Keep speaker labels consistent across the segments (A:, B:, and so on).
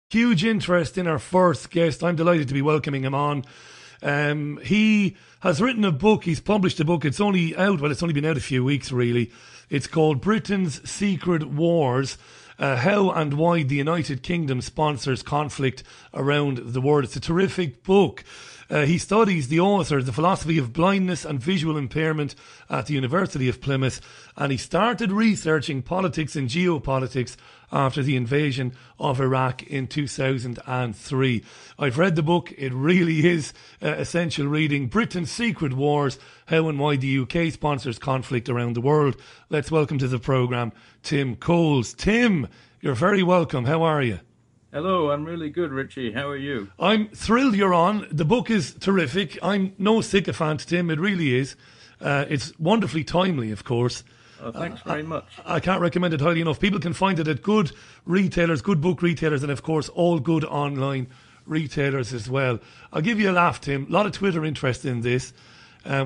A: Huge interest in our first guest. I'm delighted to be welcoming him on. He has written a book. He's published a book. It's only out. Well, it's only been out a few weeks, really. It's called Britain's Secret Wars. How and why the United Kingdom sponsors conflict around the world. It's a terrific book. He studies, the author, the philosophy of blindness and visual impairment at the University of Plymouth, and he started researching politics and geopolitics after the invasion of Iraq in 2003. I've read the book. It really is essential reading. Britain's Secret Wars, How and Why the UK Sponsors Conflict Around the World. Let's welcome to the programme Tim Coles. Tim, you're very welcome. How are you?
B: Hello, I'm really good, Richie. How are you?
A: I'm thrilled you're on. The book is terrific. I'm no sycophant, Tim. It really is. It's wonderfully timely, of course.
B: Oh, thanks very much.
A: I can't recommend it highly enough. People can find it at good retailers, good book retailers, and of course all good online retailers as well. I'll give you a laugh, Tim. A lot of Twitter interest in this.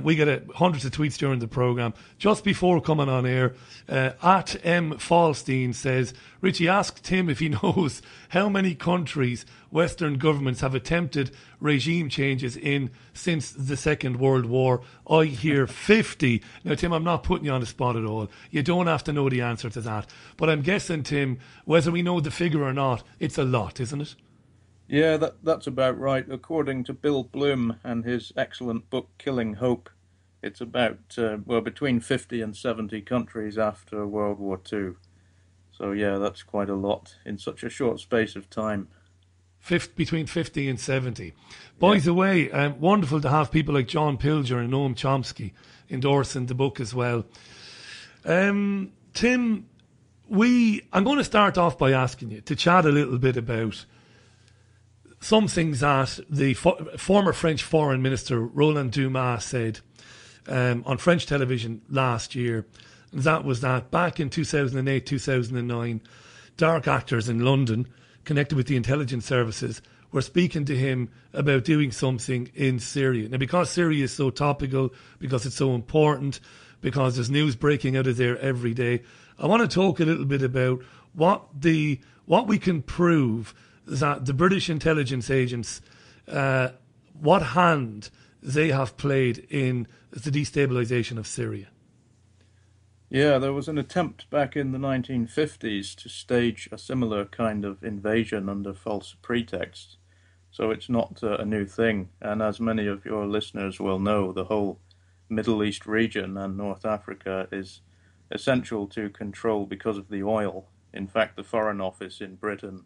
A: We get hundreds of tweets during the programme. Just before coming on air, at M. Falstein says, Richie, ask Tim if he knows how many countries Western governments have attempted regime changes in since the Second World War. I hear 50. Now, Tim, I'm not putting you on the spot at all. You don't have to know the answer to that. But I'm guessing, Tim, whether we know the figure or not, it's a lot, isn't it?
B: Yeah, that's about right. According to Bill Bloom and his excellent book, Killing Hope, it's about, between 50 and 70 countries after World War II. So, yeah, that's quite a lot in such a short space of time.
A: Between 50 and 70. By the way, wonderful to have people like John Pilger and Noam Chomsky endorsing the book as well. Tim, I'm going to start off by asking you to chat a little bit about some things that the former French Foreign Minister Roland Dumas said on French television last year. And that was that back in 2008, 2009, dark actors in London connected with the intelligence services were speaking to him about doing something in Syria. Now, because Syria is so topical, because it's so important, because there's news breaking out of there every day, I want to talk a little bit about what we can prove that the British intelligence agents, what hand they have played in the destabilisation of Syria.
B: Yeah, there was an attempt back in the 1950s to stage a similar kind of invasion under false pretexts. So it's not a new thing. And as many of your listeners will know, the whole Middle East region and North Africa is essential to control because of the oil. In fact, the Foreign Office in Britain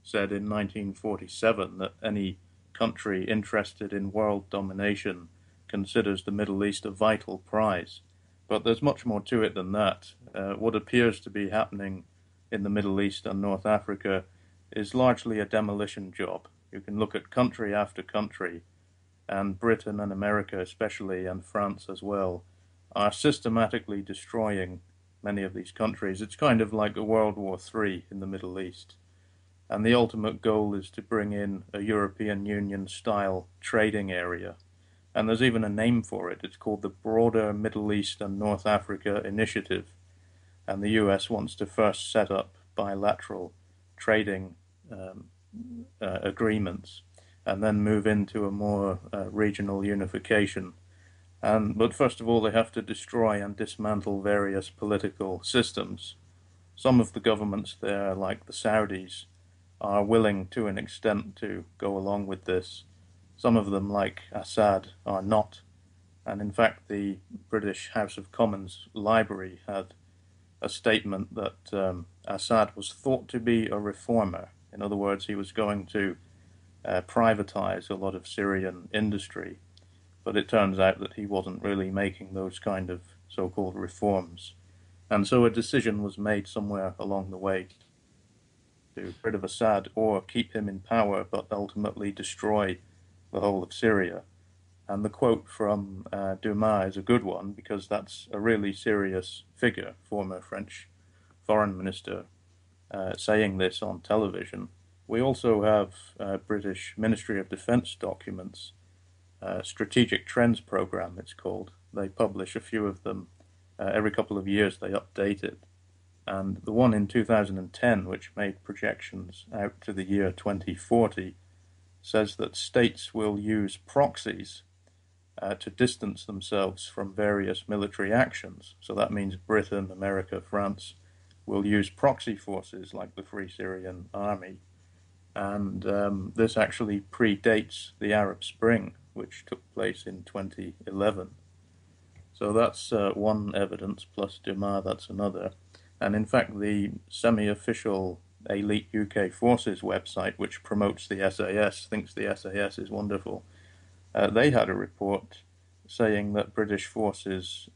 B: said in 1947 that any country interested in world domination considers the Middle East a vital prize. But there's much more to it than that. What appears to be happening in the Middle East and North Africa is largely a demolition job. You can look at country after country, and Britain and America especially, and France as well, are systematically destroying many of these countries. It's kind of like a World War III in the Middle East. And the ultimate goal is to bring in a European Union-style trading area. And there's even a name for it. It's called the Broader Middle East and North Africa Initiative. And the US wants to first set up bilateral trading agreements and then move into a more regional unification. But first of all, they have to destroy and dismantle various political systems. Some of the governments there, like the Saudis, are willing to an extent to go along with this. Some of them, like Assad, are not. And in fact, the British House of Commons Library had a statement that Assad was thought to be a reformer. In other words, he was going to privatize a lot of Syrian industry. But it turns out that he wasn't really making those kind of so-called reforms. And so a decision was made somewhere along the way to get rid of Assad or keep him in power, but ultimately destroy the whole of Syria. And the quote from Dumas is a good one, because that's a really serious figure, former French foreign minister, saying this on television. We also have British Ministry of Defence documents, Strategic Trends Programme it's called. They publish a few of them every couple of years, they update it. And the one in 2010, which made projections out to the year 2040, says that states will use proxies to distance themselves from various military actions. So that means Britain, America, France will use proxy forces like the Free Syrian Army. And this actually predates the Arab Spring, which took place in 2011. So that's one evidence, plus Dumas, that's another. And in fact, the semi-official Elite UK Forces website, which promotes the SAS, thinks the SAS is wonderful, they had a report saying that British forces,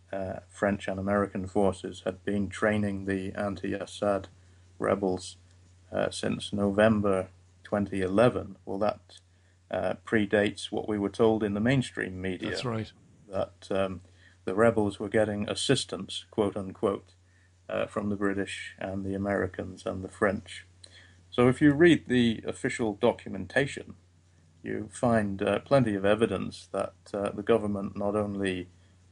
B: French and American forces, had been training the anti-Assad rebels since November 2011. Well, that predates what we were told in the mainstream media.
A: That's right.
B: That the rebels were getting assistance, quote unquote, from the British and the Americans and the French. So if you read the official documentation, you find plenty of evidence that the government not only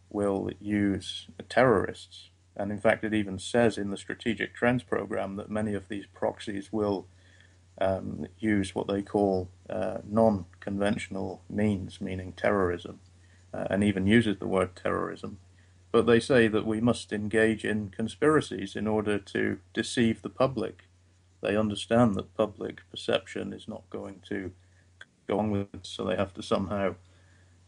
B: will use terrorists, and in fact it even says in the Strategic Trends Programme that many of these proxies will use what they call non-conventional means, meaning terrorism, and even uses the word terrorism. But they say that we must engage in conspiracies in order to deceive the public. They understand that public perception is not going to go on with it, so they have to somehow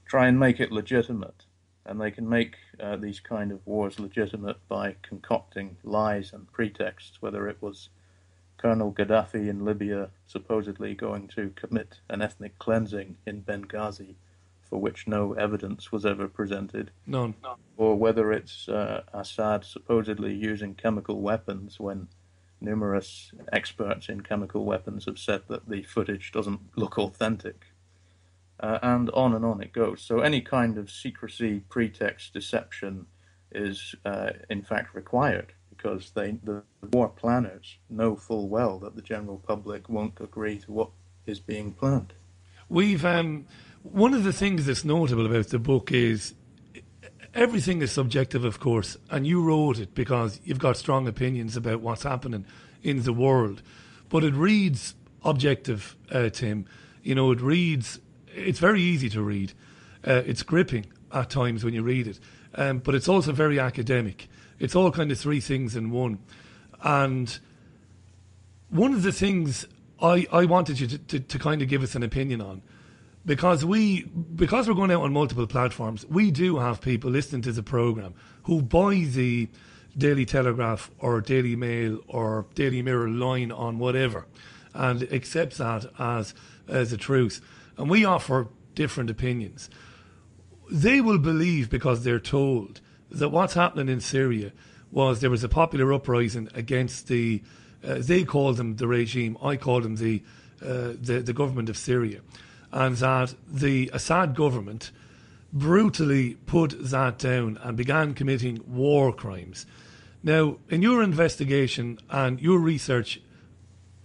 B: try and make it legitimate. And they can make these kind of wars legitimate by concocting lies and pretexts, whether it was Colonel Gaddafi in Libya supposedly going to commit an ethnic cleansing in Benghazi, for which no evidence was ever presented.
A: None.
B: Or whether it's Assad supposedly using chemical weapons when numerous experts in chemical weapons have said that the footage doesn't look authentic. And on it goes. So any kind of secrecy, pretext, deception is in fact required, because the war planners know full well that the general public won't agree to what is being planned.
A: We've one of the things that's notable about the book is everything is subjective, of course, and you wrote it because you've got strong opinions about what's happening in the world. But it reads objective, Tim. You know, it reads, it's very easy to read. It's gripping at times when you read it. But it's also very academic. It's all kind of three things in one. And one of the things I wanted you to kind of give us an opinion on, because we're going out on multiple platforms, we do have people listening to the programme who buy the Daily Telegraph or Daily Mail or Daily Mirror line on whatever and accepts that as a truth. And we offer different opinions. They will believe, because they're told, that what's happening in Syria was there was a popular uprising against the, they call them the regime, I call them the government of Syria, and that the Assad government brutally put that down and began committing war crimes. Now, in your investigation and your research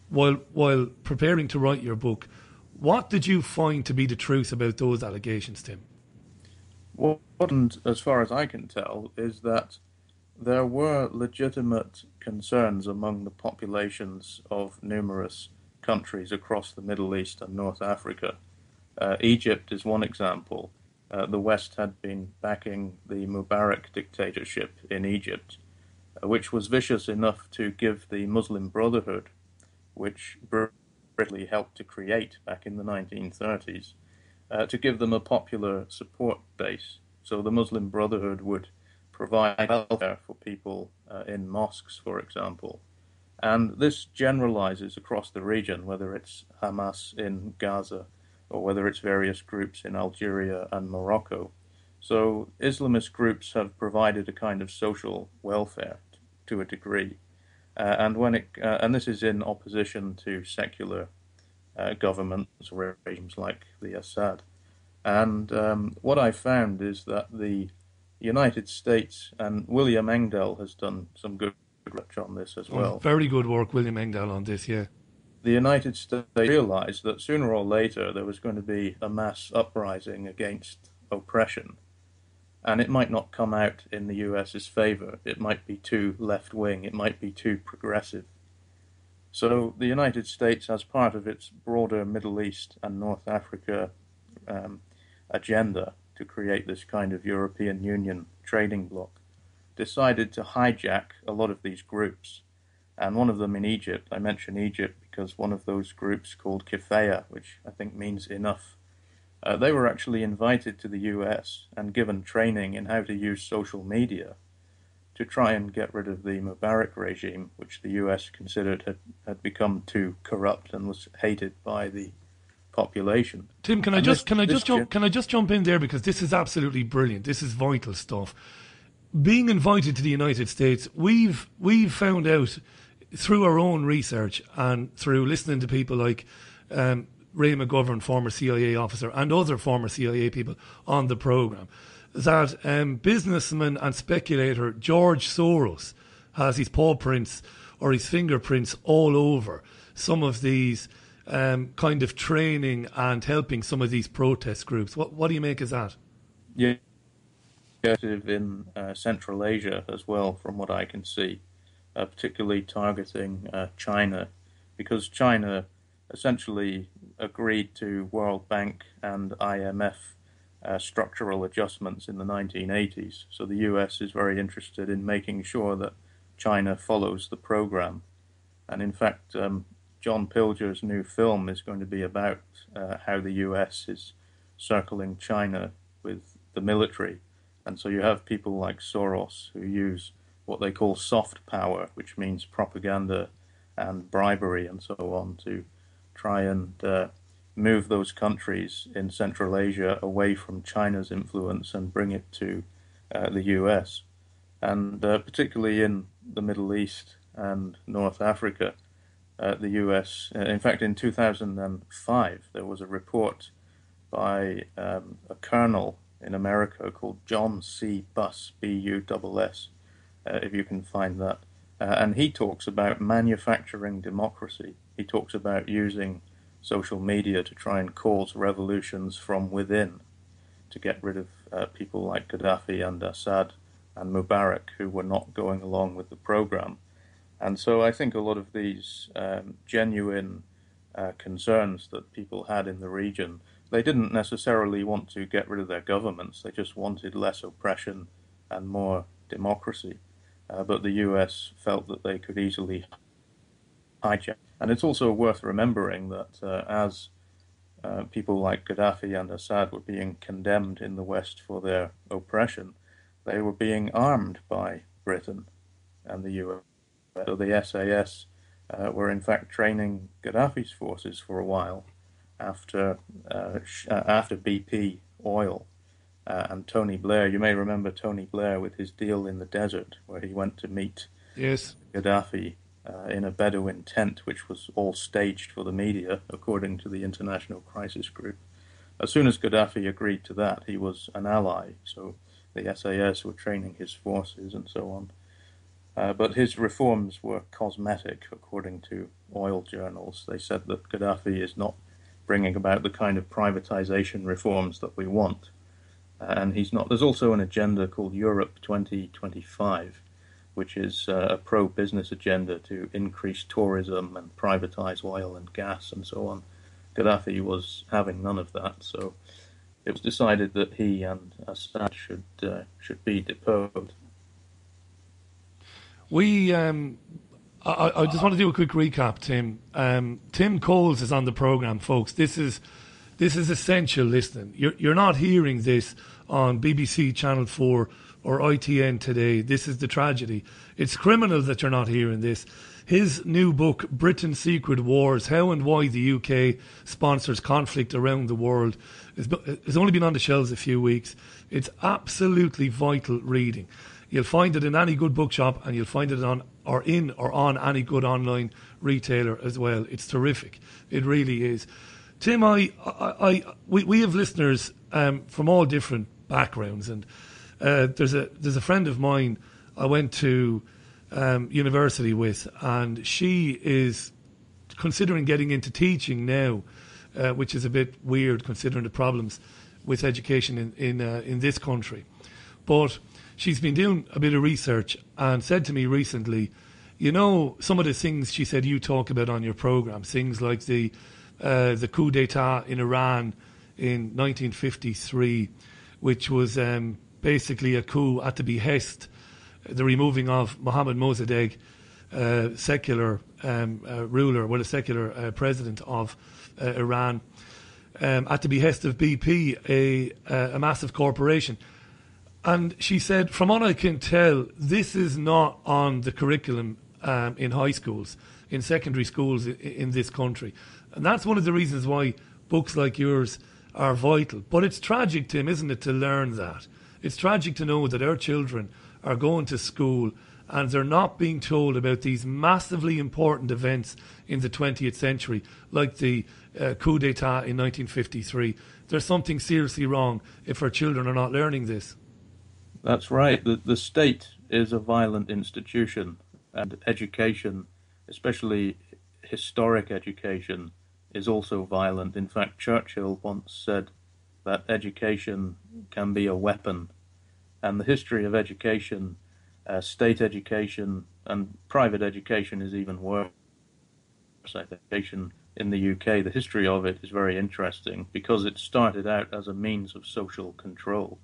A: while preparing to write your book, what did you find to be the truth about those allegations, Tim?
B: What happened, as far as I can tell, is that there were legitimate concerns among the populations of numerous countries across the Middle East and North Africa. Egypt is one example. The West had been backing the Mubarak dictatorship in Egypt, which was vicious enough to give the Muslim Brotherhood, which Britain helped to create back in the 1930s, to give them a popular support base. So the Muslim Brotherhood would provide welfare for people in mosques, for example. And this generalizes across the region, whether it's Hamas in Gaza or whether it's various groups in Algeria and Morocco. So Islamist groups have provided a kind of social welfare to a degree. And this is in opposition to secular governments or regimes like the Assad. And what I found is that the United States, and William Engdahl has done some good research on this as well.
A: Very good work, William Engdahl, on this, yeah.
B: The United States realized that sooner or later there was going to be a mass uprising against oppression. and it might not come out in the US's favor. It might be too left-wing. It might be too progressive. So the United States, as part of its broader Middle East and North Africa agenda to create this kind of European Union trading bloc, decided to hijack a lot of these groups. And one of them in Egypt, I mention Egypt because one of those groups called Kifaya, which I think means enough, they were actually invited to the US and given training in how to use social media to try and get rid of the Mubarak regime, which the US considered had become too corrupt and was hated by the population.
A: Tim, can I just jump in there, because this is absolutely brilliant. This is vital stuff. Being invited to the United States, we've found out through our own research and through listening to people like Ray McGovern, former CIA officer, and other former CIA people on the programme, that businessman and speculator George Soros has his paw prints or his fingerprints all over some of these kind of training and helping some of these protest groups. What do you make of that?
B: Yeah, in Central Asia as well, from what I can see, particularly targeting China, because China essentially agreed to World Bank and IMF structural adjustments in the 1980s. So the US is very interested in making sure that China follows the program. And in fact, John Pilger's new film is going to be about how the US is circling China with the military. And so you have people like Soros who use what they call soft power, which means propaganda and bribery and so on, to try and move those countries in Central Asia away from China's influence and bring it to the US. And particularly in the Middle East and North Africa, the US, in fact, in 2005, there was a report by a colonel in America called John C. Buss, B-U-S-S, if you can find that. And he talks about manufacturing democracy. He talks about using social media to try and cause revolutions from within to get rid of people like Gaddafi and Assad and Mubarak, who were not going along with the program. And so I think a lot of these genuine concerns that people had in the region, they didn't necessarily want to get rid of their governments. They just wanted less oppression and more democracy. But the US felt that they could easily hijack. And it's also worth remembering that as people like Gaddafi and Assad were being condemned in the West for their oppression, they were being armed by Britain and the US. So the SAS were in fact training Gaddafi's forces for a while after BP oil. And Tony Blair, you may remember Tony Blair with his deal in the desert, where he went to meet Gaddafi in a Bedouin tent, which was all staged for the media, according to the International Crisis Group. As soon as Gaddafi agreed to that, he was an ally, so the SAS were training his forces and so on. But his reforms were cosmetic, according to oil journals. They said that Gaddafi is not bringing about the kind of privatization reforms that we want. And he's not. There's also an agenda called Europe 2025, which is a pro-business agenda to increase tourism and privatize oil and gas and so on. Gaddafi was having none of that, so it was decided that he and Assad should be deposed.
A: I just want to do a quick recap, Tim. Tim Coles is on the programme, folks. This is essential listening. You're not hearing this on BBC Channel 4 or ITN today. This is the tragedy. It's criminal that you're not hearing this. His new book, Britain's Secret Wars, How and Why the UK Sponsors Conflict Around the World, has only been on the shelves a few weeks. It's absolutely vital reading. You'll find it in any good bookshop, and you'll find it on any good online retailer as well. It's terrific. It really is. Tim, we have listeners from all different backgrounds, and there's a friend of mine I went to university with, and she is considering getting into teaching now, which is a bit weird considering the problems with education in this country. But she's been doing a bit of research and said to me recently, you know, some of the things she said you talk about on your program, things like the coup d'etat in Iran in 1953, which was basically a coup at the behest, the removing of Mohammad Mossadegh, secular ruler, well, a secular president of Iran, at the behest of BP, a massive corporation. And she said, from what I can tell, this is not on the curriculum in high schools, in secondary schools in this country. And that's one of the reasons why books like yours are vital. But it's tragic, Tim, isn't it, to learn that? It's tragic to know that our children are going to school and they're not being told about these massively important events in the 20th century, like the coup d'etat in 1953. There's something seriously wrong if our children are not learning this.
B: That's right. The state is a violent institution, and education, especially historic education, is also violent. In fact, Churchill once said that education can be a weapon. And the history of education, state education and private education is even worse. Education in the UK, the history of it is very interesting because it started out as a means of social control.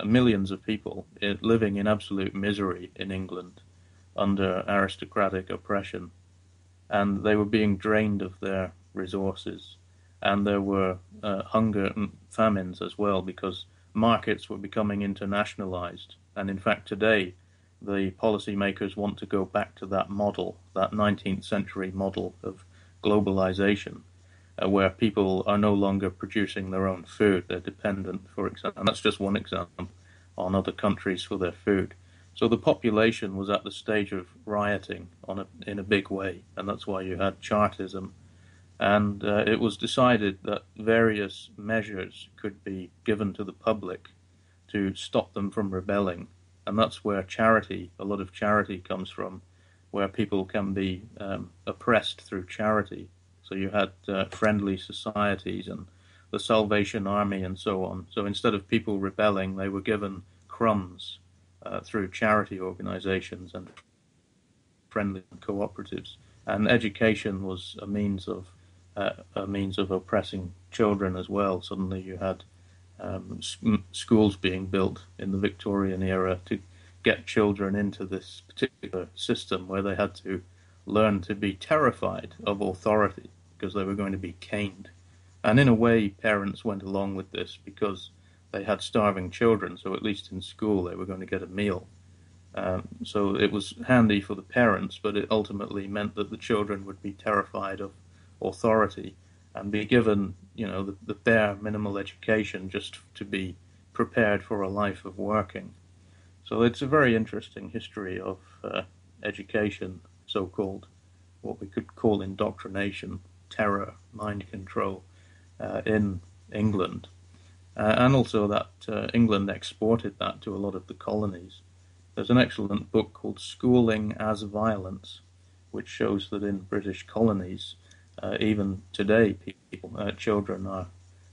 B: Millions of people living in absolute misery in England under aristocratic oppression, and they were being drained of their resources, and there were hunger and famines as well because markets were becoming internationalized. And in fact today the policymakers want to go back to that model, that 19th century model of globalization, where people are no longer producing their own food. They're dependent, for example, and that's just one example, on other countries for their food. So the population was at the stage of rioting in a big way, and that's why you had Chartism. And it was decided that various measures could be given to the public to stop them from rebelling. And that's where charity, a lot of charity comes from, where people can be oppressed through charity. So you had friendly societies and the Salvation Army and so on. So instead of people rebelling, they were given crumbs through charity organizations and friendly cooperatives. And education was a means of oppressing children as well. Suddenly you had schools being built in the Victorian era to get children into this particular system where they had to learn to be terrified of authority because they were going to be caned. And in a way, parents went along with this because they had starving children, so at least in school they were going to get a meal. So it was handy for the parents, but it ultimately meant that the children would be terrified of authority and be given, the bare minimal education just to be prepared for a life of working. So it's a very interesting history of education, so-called, what we could call indoctrination, terror, mind control in England. And also that England exported that to a lot of the colonies. There's an excellent book called Schooling as Violence, which shows that in British colonies, even today, children are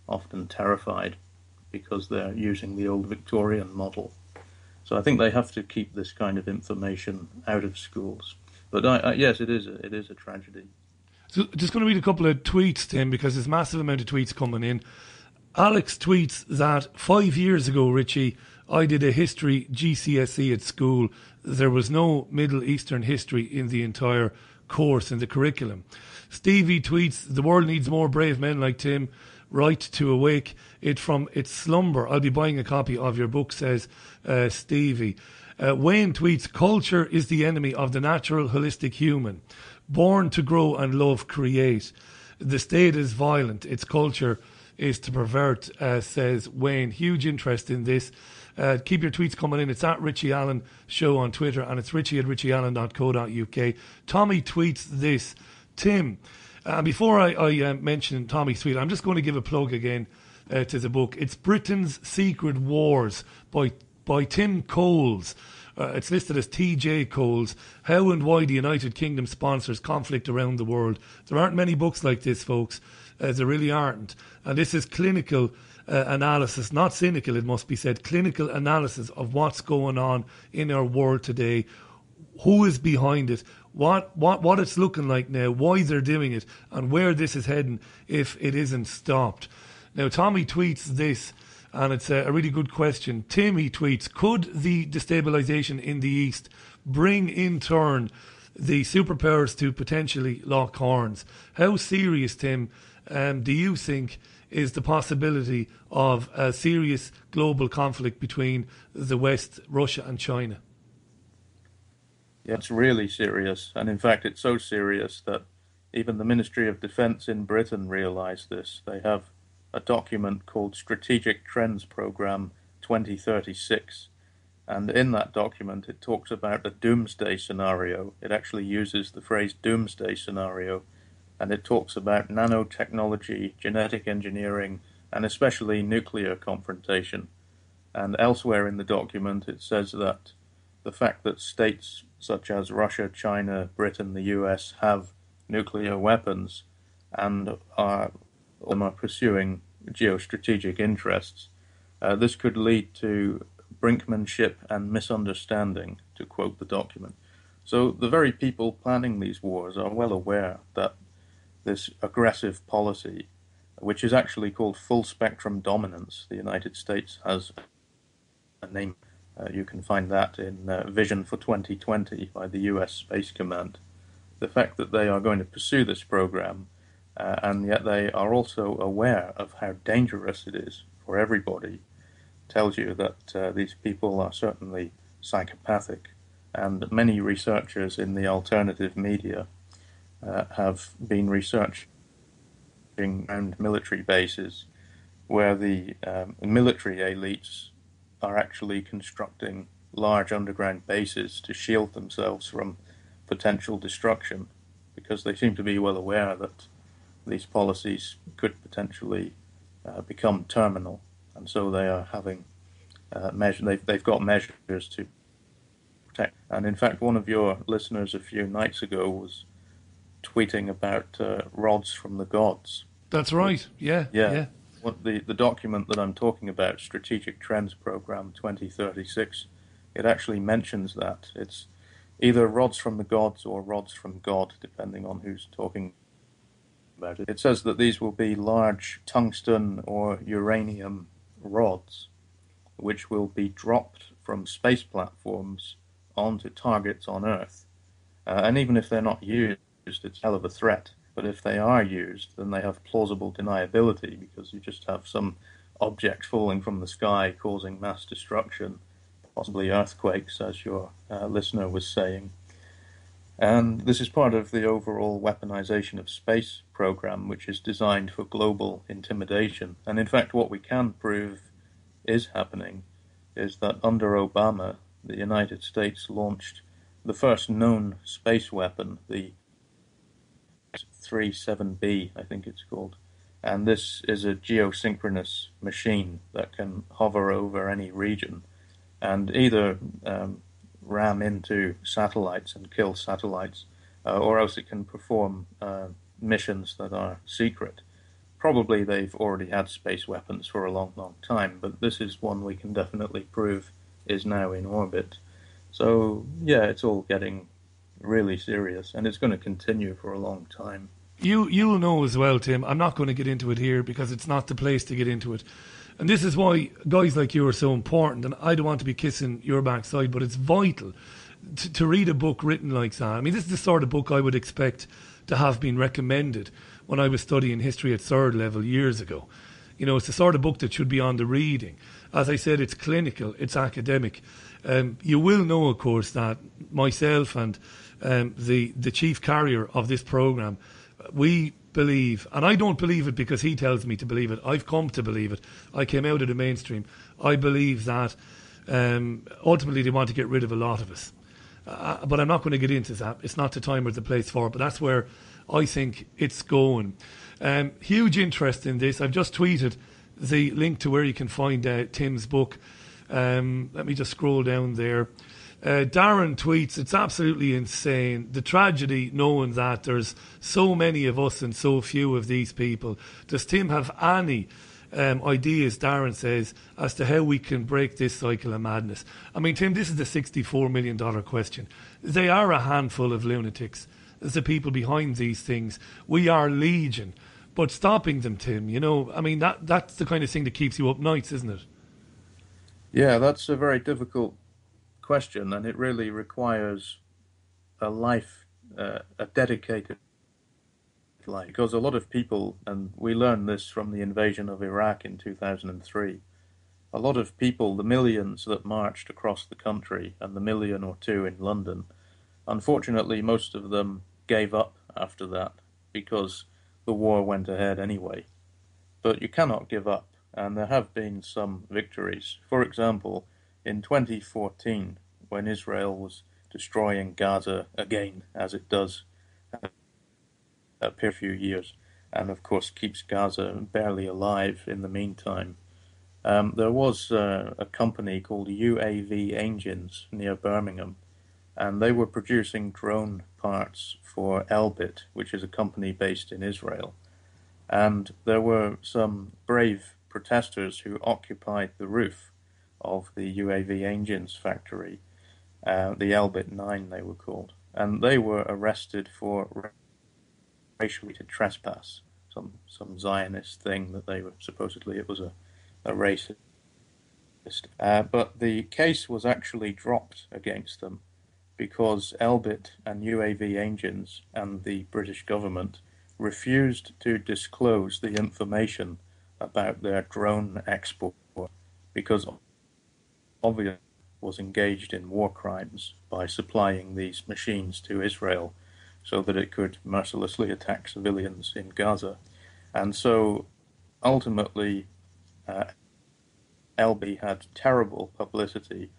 B: often terrified because they're using the old Victorian model. So I think they have to keep this kind of information out of schools. But yes, it is a tragedy.
A: So just going to read a couple of tweets, Tim, because there's a massive amount of tweets coming in. Alex tweets that 5 years ago, Richie, I did a history GCSE at school. There was no Middle Eastern history in the entire course in the curriculum. Stevie tweets, the world needs more brave men like Tim, right to awake it from its slumber. I'll be buying a copy of your book, says Stevie. Wayne tweets, culture is the enemy of the natural holistic human. Born to grow and love, create. The state is violent. Its culture is to pervert, says Wayne. Huge interest in this. Keep your tweets coming in. It's at Richie Allen Show on Twitter, and it's richie@richieallen.co.uk. Tommy tweets this. Tim, before I mention Tommy's tweet, I'm just going to give a plug again to the book. It's Britain's Secret Wars by Tim Coles. It's listed as T.J. Coles, How and Why the United Kingdom Sponsors Conflict Around the World. There aren't many books like this, folks. There really aren't. And this is clinical analysis, not cynical, it must be said, clinical analysis of what's going on in our world today, who is behind it, what it's looking like now, why they're doing it, and where this is heading if it isn't stopped. Now, Tommy tweets this, and it's a really good question. Tim, he tweets, could the destabilisation in the East bring in turn the superpowers to potentially lock horns? How serious, Tim, do you think is the possibility of a serious global conflict between the West, Russia and China?
B: Yeah, it's really serious. And in fact, it's so serious that even the Ministry of Defence in Britain realised this. They have a document called Strategic Trends Programme 2036. And in that document, it talks about a doomsday scenario. It actually uses the phrase doomsday scenario. And it talks about nanotechnology, genetic engineering, and especially nuclear confrontation. And elsewhere in the document, it says that the fact that states such as Russia, China, Britain, the US have nuclear weapons and are pursuing geostrategic interests, this could lead to brinkmanship and misunderstanding, to quote the document. So the very people planning these wars are well aware that this aggressive policy, which is actually called full spectrum dominance, the United States has a name. You can find that in Vision for 2020 by the US Space Command. The fact that they are going to pursue this program, and yet they are also aware of how dangerous it is for everybody, tells you that these people are certainly psychopathic. And many researchers in the alternative media have been researching around military bases where the military elites are actually constructing large underground bases to shield themselves from potential destruction, because they seem to be well aware that these policies could potentially become terminal, and so they are having they've got measures to protect. And in fact, one of your listeners a few nights ago was tweeting about rods from the gods.
A: That's right. Yeah.
B: What the document that I'm talking about, Strategic Trends Programme 2036, it actually mentions that. It's either rods from the gods or rods from God, depending on who's talking about it. It says that these will be large tungsten or uranium rods, which will be dropped from space platforms onto targets on Earth. And even if they're not used, it's a hell of a threat. But if they are used, then they have plausible deniability, because you just have some object falling from the sky causing mass destruction, possibly earthquakes, as your listener was saying. And this is part of the overall weaponization of space program, which is designed for global intimidation. And in fact, what we can prove is happening is that under Obama, the United States launched the first known space weapon, the 37B, I think it's called. And this is a geosynchronous machine that can hover over any region and either ram into satellites and kill satellites, or else it can perform missions that are secret. Probably they've already had space weapons for a long, long time, but this is one we can definitely prove is now in orbit. So, yeah, it's all getting really serious, and it's going to continue for a long time.
A: You'll know as well, Tim. I'm not going to get into it here because it's not the place to get into it. And this is why guys like you are so important, and I don't want to be kissing your backside, but it's vital to read a book written like that. I mean, this is the sort of book I would expect to have been recommended when I was studying history at third level years ago. You know, it's the sort of book that should be on the reading. As I said, it's clinical, it's academic. You will know, of course, that myself and the chief carrier of this programme, we believe, and I don't believe it because he tells me to believe it, I've come to believe it. I came out of the mainstream. I believe that ultimately they want to get rid of a lot of us. But I'm not going to get into that. It's not the time or the place for it, but that's where I think it's going. Huge interest in this. I've just tweeted the link to where you can find Tim's book. Let me just scroll down there. Darren tweets, it's absolutely insane. The tragedy knowing that there's so many of us and so few of these people. Does Tim have any ideas, Darren says, as to how we can break this cycle of madness. I mean, Tim, this is the $64 million question. They are a handful of lunatics. There's the people behind these things. We are legion. But stopping them, Tim, I mean, that's the kind of thing that keeps you up nights, isn't it?
B: Yeah, that's a very difficult question, and it really requires a life, a dedicated life. Because a lot of people, and we learned this from the invasion of Iraq in 2003, a lot of people, the millions that marched across the country and the million or two in London, unfortunately, most of them gave up after that because the war went ahead anyway. But you cannot give up, and there have been some victories. For example, in 2014, when Israel was destroying Gaza again, as it does a few years, and of course keeps Gaza barely alive in the meantime, there was a company called UAV Engines near Birmingham, and they were producing drone parts for Elbit, which is a company based in Israel. And there were some brave protesters who occupied the roof of the UAV Engines factory, the Elbit 9 they were called, and they were arrested for racially trespass, some Zionist thing that they were supposedly it was a racist. But the case was actually dropped against them because Elbit and UAV Engines and the British government refused to disclose the information about their drone export because obviously was engaged in war crimes by supplying these machines to Israel so that it could mercilessly attack civilians in Gaza. And so ultimately LB had terrible publicity,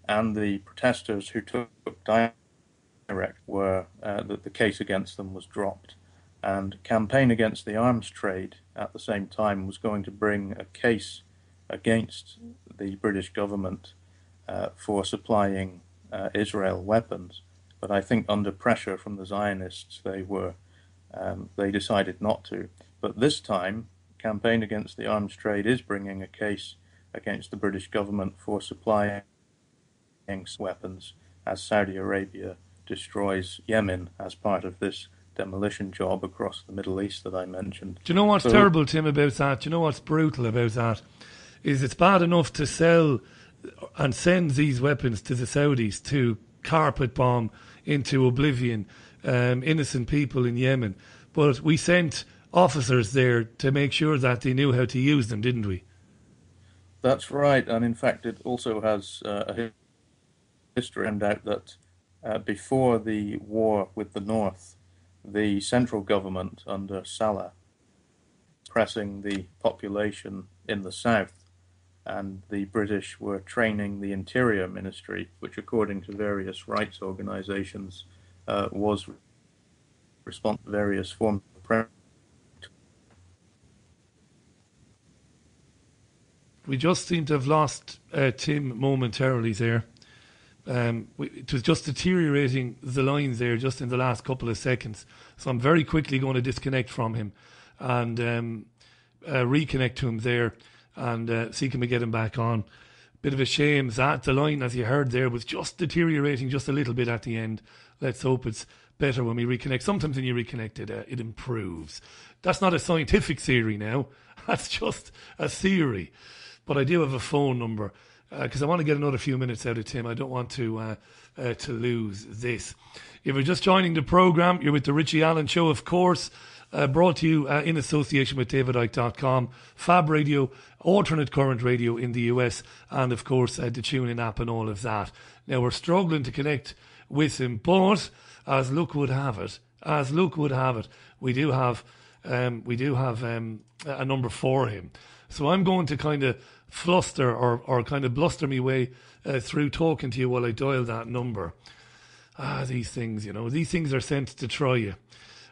B: and the protesters who took direct were that the case against them was dropped. And Campaign Against the Arms Trade at the same time was going to bring a case against the British government for supplying Israel weapons. But I think under pressure from the Zionists, they decided not to. But this time, Campaign Against the Arms Trade is bringing a case against the British government for supplying weapons as Saudi Arabia destroys Yemen as part of this demolition job across the Middle East that I mentioned.
A: Do you know what's terrible, Tim, about that? Do you know what's brutal about that? Is it's bad enough to sell and send these weapons to the Saudis to carpet bomb into oblivion innocent people in Yemen. But we sent officers there to make sure that they knew how to use them, didn't we?
B: That's right, and in fact it also has a history. And out that before the war with the North, the central government under Saleh pressing the population in the south, and the British were training the Interior Ministry, which according to various rights organisations was responsible for various forms of pressure.
A: We just seem to have lost Tim momentarily there. It was just deteriorating the lines there just in the last couple of seconds. So I'm very quickly going to disconnect from him and reconnect to him there and see can we get him back on. Bit of a shame that the line, as you heard there, was just deteriorating just a little bit at the end. Let's hope it's better when we reconnect. Sometimes when you reconnect it improves. That's not a scientific theory now. That's just a theory. But I do have a phone number because I want to get another few minutes out of Tim. I don't want to lose this. If you're just joining the programme, you're with the Richie Allen Show, of course, brought to you in association with davidicke.com, Fab Radio, alternate current radio in the US, and of course the TuneIn app and all of that. Now we're struggling to connect with him, but as luck would have it, we do have a number for him. So I'm going to kind of fluster or kind of bluster me way through talking to you while I dial that number. These things are sent to try you,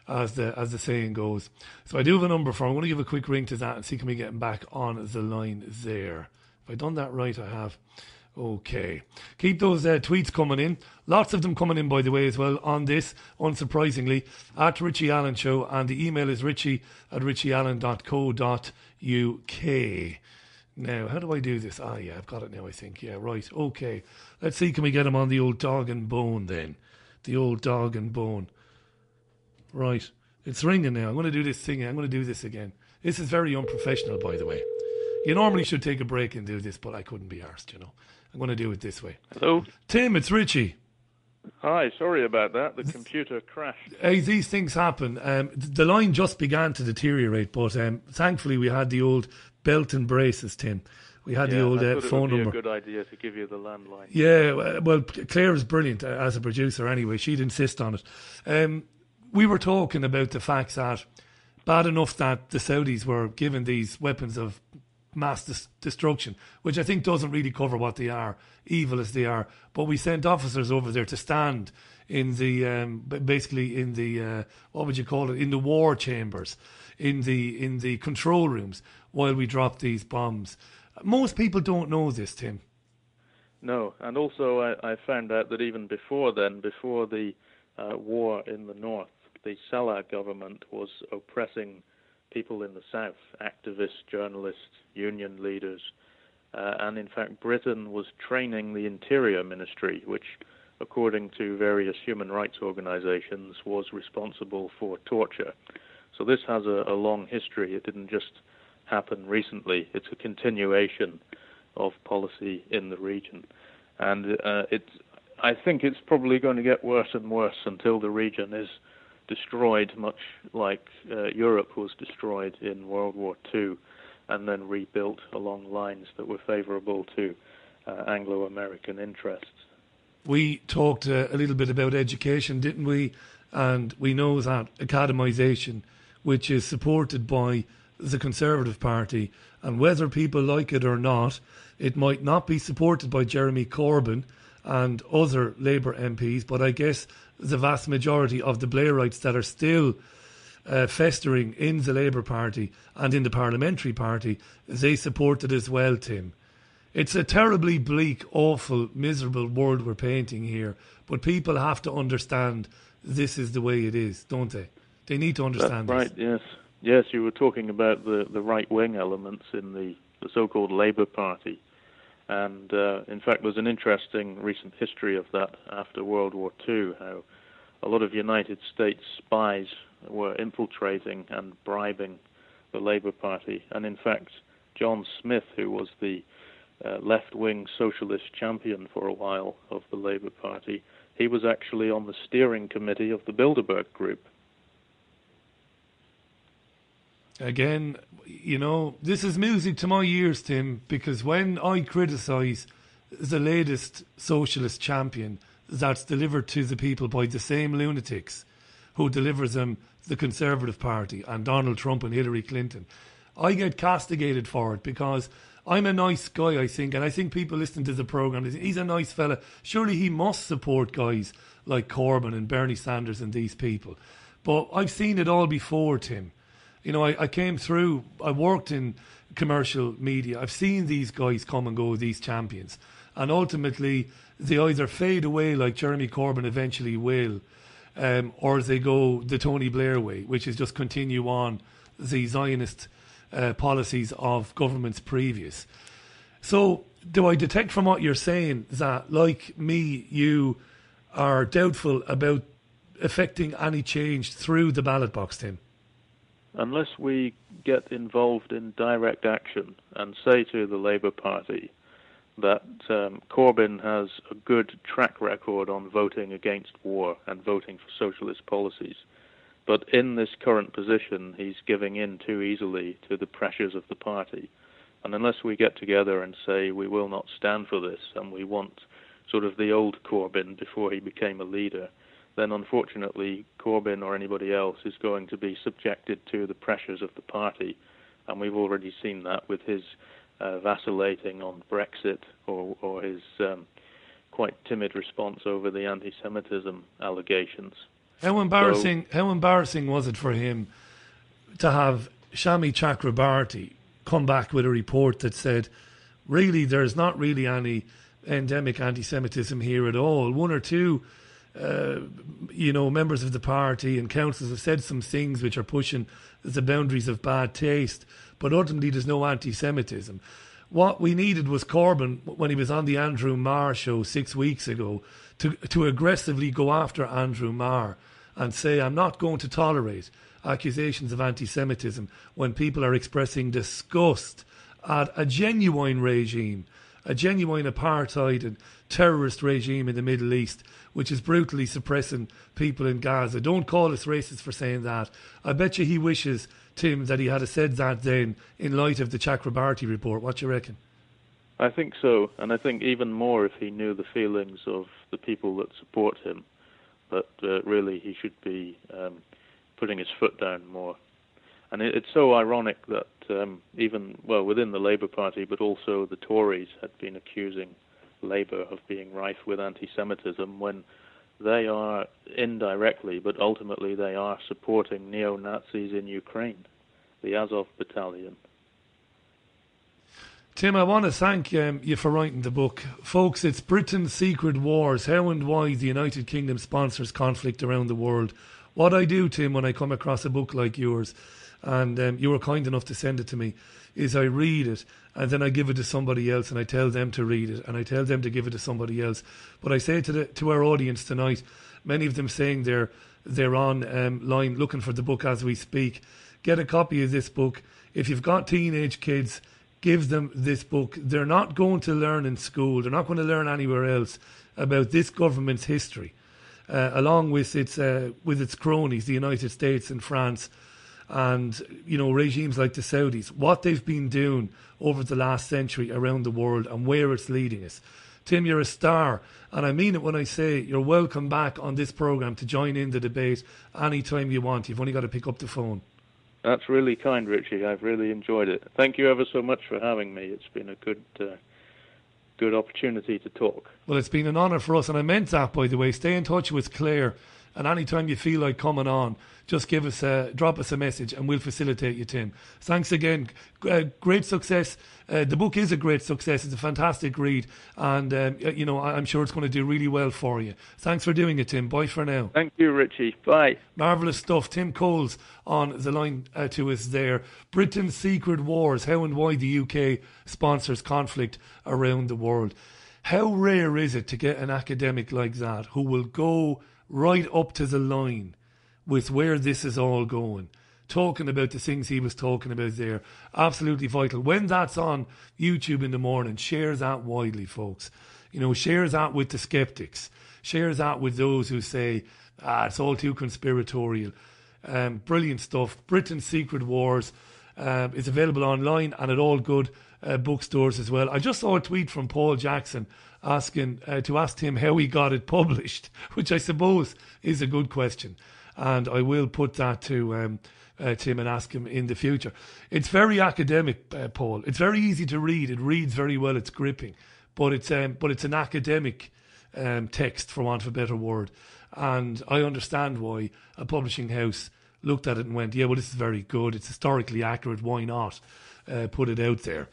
A: as the saying goes. So I do have a number for him. I'm going to give a quick ring to that and see can we get him back on the line there. If I've done that right, I have. Okay. Keep those tweets coming in. Lots of them coming in, by the way, as well, on this, unsurprisingly, at Richie Allen Show. And the email is richie@richieallen.co.uk. Now, how do I do this? Yeah, I've got it now, I think. Yeah, right. Okay. Let's see, can we get him on the old dog and bone then? The old dog and bone. Right. It's ringing now. I'm going to do this thing. I'm going to do this again. This is very unprofessional, by the way. You normally should take a break and do this, but I couldn't be arsed, you know. I'm going to do it this way.
C: Hello?
A: Tim, it's Richie.
C: Hi, sorry about that. The computer crashed.
A: Hey, these things happen. The line just began to deteriorate, but thankfully we had the old belt and braces, Tim. We had the old phone number.
C: It would be a good idea to give you the landline.
A: Yeah, well, Claire is brilliant as a producer anyway. She'd insist on it. We were talking about the fact that bad enough that the Saudis were given these weapons of mass destruction, which I think doesn't really cover what they are, evil as they are. But we sent officers over there to stand in the basically in the what would you call it, in the war chambers, in the control rooms, while we dropped these bombs. Most people don't know this, Tim.
C: No, and also I found out that even before then, before the war in the north, the Salah government was oppressing people in the south, activists, journalists, union leaders, and in fact Britain was training the Interior Ministry, which, according to various human rights organizations, was responsible for torture. So this has a long history. It didn't just happen recently. It's a continuation of policy in the region. And I think it's probably going to get worse and worse until the region is destroyed, much like Europe was destroyed in World War II, and then rebuilt along lines that were favorable to Anglo-American interests.
A: We talked a little bit about education, didn't we? And we know that academisation, which is supported by the Conservative Party, and whether people like it or not, it might not be supported by Jeremy Corbyn and other Labour MPs, but I guess the vast majority of the Blairites that are still festering in the Labour Party and in the Parliamentary Party, they support it as well, Tim. It's a terribly bleak, awful, miserable world we're painting here, but people have to understand this is the way it is, don't they? They need to understand
C: this. Right, yes. Yes, you were talking about the right-wing elements in the so-called Labour Party. And, in fact, there's an interesting recent history of that after World War II, how a lot of United States spies were infiltrating and bribing the Labour Party. And, in fact, John Smith, who was the left-wing socialist champion for a while of the Labour Party, he was actually on the steering committee of the Bilderberg Group.
A: Again, you know, this is music to my ears, Tim, because when I criticise the latest socialist champion that's delivered to the people by the same lunatics who delivers them the Conservative Party and Donald Trump and Hillary Clinton, I get castigated for it because I'm a nice guy, I think, and I think people listening to the programme, he's a nice fella. Surely he must support guys like Corbyn and Bernie Sanders and these people. But I've seen it all before, Tim. You know, I came through, I worked in commercial media. I've seen these guys come and go, these champions. And ultimately, they either fade away like Jeremy Corbyn eventually will, or they go the Tony Blair way, which is just continue on the Zionist policies of governments previous. So, do I detect from what you're saying that, like me, you are doubtful about affecting any change through the ballot box, Tim?
C: Unless we get involved in direct action and say to the Labour Party that Corbyn has a good track record on voting against war and voting for socialist policies, but in this current position he's giving in too easily to the pressures of the party, and unless we get together and say we will not stand for this and we want sort of the old Corbyn before he became a leader, then unfortunately Corbyn or anybody else is going to be subjected to the pressures of the party. And we've already seen that with his vacillating on Brexit or his quite timid response over the anti-Semitism allegations.
A: How embarrassing was it for him to have Shami Chakrabarti come back with a report that said, really, there's not really any endemic anti-Semitism here at all. One or two, members of the party and councillors have said some things which are pushing the boundaries of bad taste, but ultimately there's no anti-Semitism. What we needed was Corbyn, when he was on the Andrew Marr show 6 weeks ago, to aggressively go after Andrew Marr and say, I'm not going to tolerate accusations of anti-Semitism when people are expressing disgust at a genuine regime, a genuine apartheid and terrorist regime in the Middle East, which is brutally suppressing people in Gaza. Don't call us racist for saying that. I bet you he wishes, Tim, that he had said that then in light of the Chakrabarty report. What do you reckon?
C: I think so, and I think even more if he knew the feelings of the people that support him, that really he should be putting his foot down more. And it's so ironic that within the Labour Party, but also the Tories had been accusing Labour of being rife with anti-Semitism when they are indirectly, but ultimately they are supporting neo-Nazis in Ukraine, the Azov battalion.
A: Tim, I want to thank you for writing the book. Folks, it's Britain's Secret Wars, How and Why the United Kingdom Sponsors Conflict Around the World. What I do, Tim, when I come across a book like yours, and you were kind enough to send it to me, is I read it and then I give it to somebody else and I tell them to read it and I tell them to give it to somebody else. But I say to our audience tonight, many of them saying they're on line looking for the book as we speak, get a copy of this book. If you've got teenage kids, give them this book. They're not going to learn in school, they're not going to learn anywhere else about this government's history, along with its cronies, the United States and France, and regimes like the Saudis, what they've been doing over the last century around the world and where it's leading us. Tim, you're a star, and I mean it when I say you're welcome back on this programme to join in the debate anytime you want. You've only got to pick up the phone.
C: That's really kind, Richie. I've really enjoyed it. Thank you ever so much for having me. It's been a good opportunity to talk.
A: Well, it's been an honour for us, and I meant that, by the way. Stay in touch with Claire, and anytime you feel like coming on, just drop us a message and we'll facilitate you, Tim. Thanks again. Great success. The book is a great success. It's a fantastic read, and I'm sure it's going to do really well for you. Thanks for doing it, Tim. Bye for now.
C: Thank you, Richie. Bye.
A: Marvellous stuff. Tim Coles on the line to us there. Britain's Secret Wars, How and Why the UK Sponsors Conflict Around the World. How rare is it to get an academic like that who will go right up to the line with where this is all going, talking about the things he was talking about there. Absolutely vital. When that's on YouTube in the morning, share that widely, folks. Share that with the skeptics. Share that with those who say, it's all too conspiratorial. Brilliant stuff. Britain's Secret Wars is available online and at all good bookstores as well. I just saw a tweet from Paul Jackson asking to ask him how he got it published, which I suppose is a good question. And I will put that to Tim and ask him in the future. It's very academic, Paul. It's very easy to read. It reads very well. It's gripping, but it's an academic text, for want of a better word. And I understand why a publishing house looked at it and went, "Yeah, well, this is very good. It's historically accurate. Why not put it out there?"